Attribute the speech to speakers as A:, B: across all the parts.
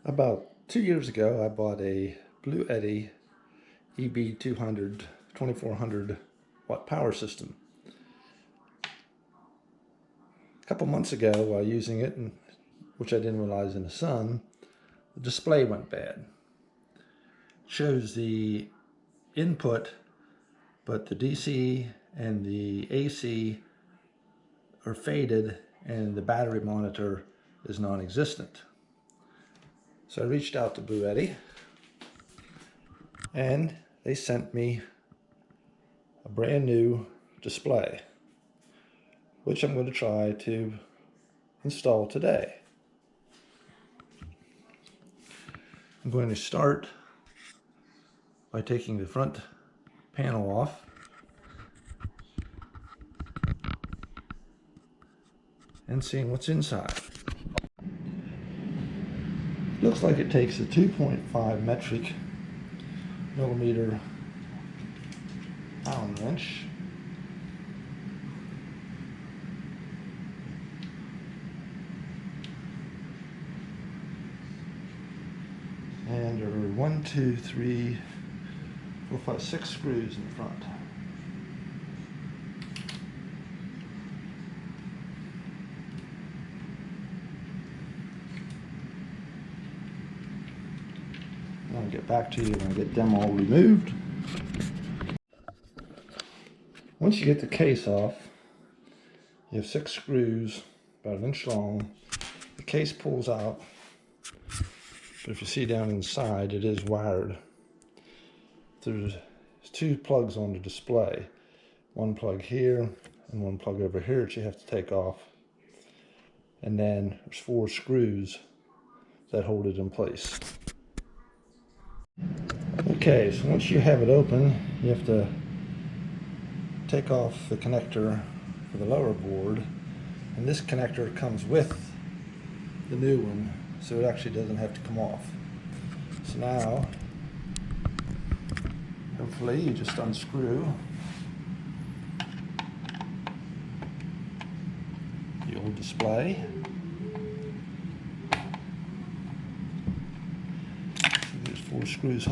A: About 2 years ago, I bought a Bluetti EB240 2400 watt power system. A couple months ago, while using it, which I didn't realize in the sun, the display went bad. It shows the input, but the DC and the AC are faded and the battery monitor is non-existent. So I reached out to Bluetti and they sent me a brand new display, which I'm going to try to install today. I'm going to start by taking the front panel off and seeing what's inside. Looks like it takes a 2.5 metric millimeter Allen wrench, and there are 1, 2, 3, 4, 5, 6 screws in the front. I'll get back to you when I get them all removed. Once you get the case off, you have 6 screws about 1 inch long. The case pulls out, but if you see down inside, it is wired. There's 2 plugs on the display. 1 plug here and 1 plug over here that you have to take off. And then there's 4 screws that hold it in place. Okay, so once you have it open, you have to take off the connector for the lower board, and this connector comes with the new one, so it actually doesn't have to come off. So now, hopefully you just unscrew the old display. There's 4 screws.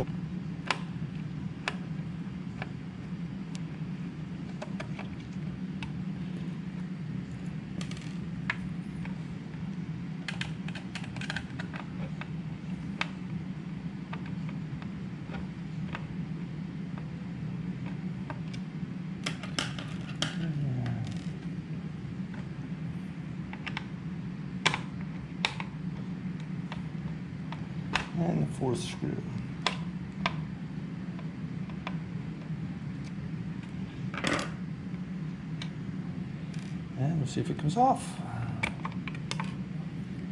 A: And the 4th screw. And we'll see if it comes off.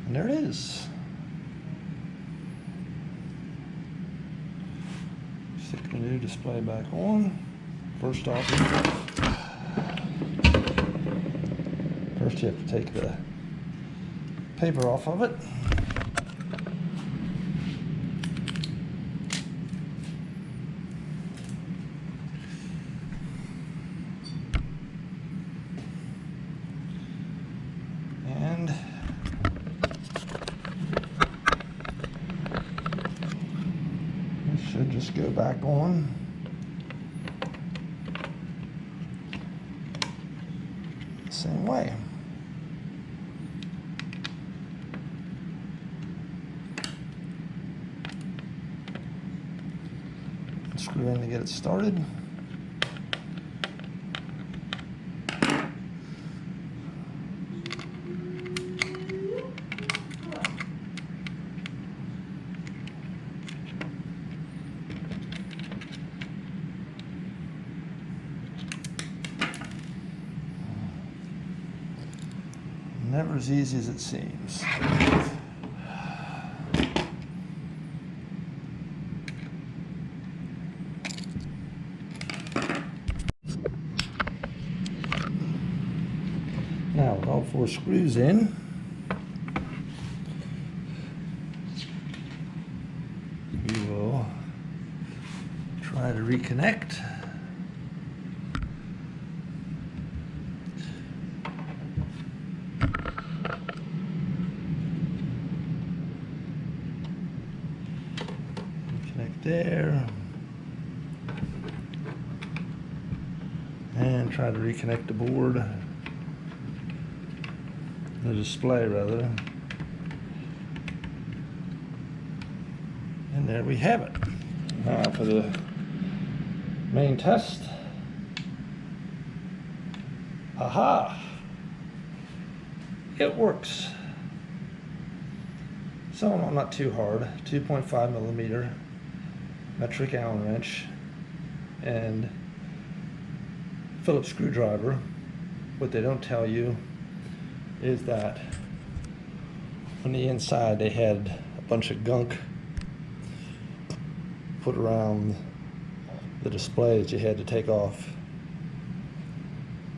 A: And there it is. Stick the new display back on. First you have to take the paper off of it. And it should just go back on. The same way. Screw in to get it started. Never as easy as it seems. Now with all 4 screws in, we will try to reconnect. there. And try to reconnect the board. The display, rather. And there we have it. Now for the main test. Aha! It works. So not too hard. 2.5 millimeter metric Allen wrench and Phillips screwdriver. What they don't tell you is that on the inside they had a bunch of gunk put around the displays you had to take off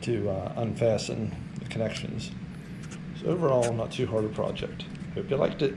A: to unfasten the connections. So overall, not too hard a project. Hope you liked it.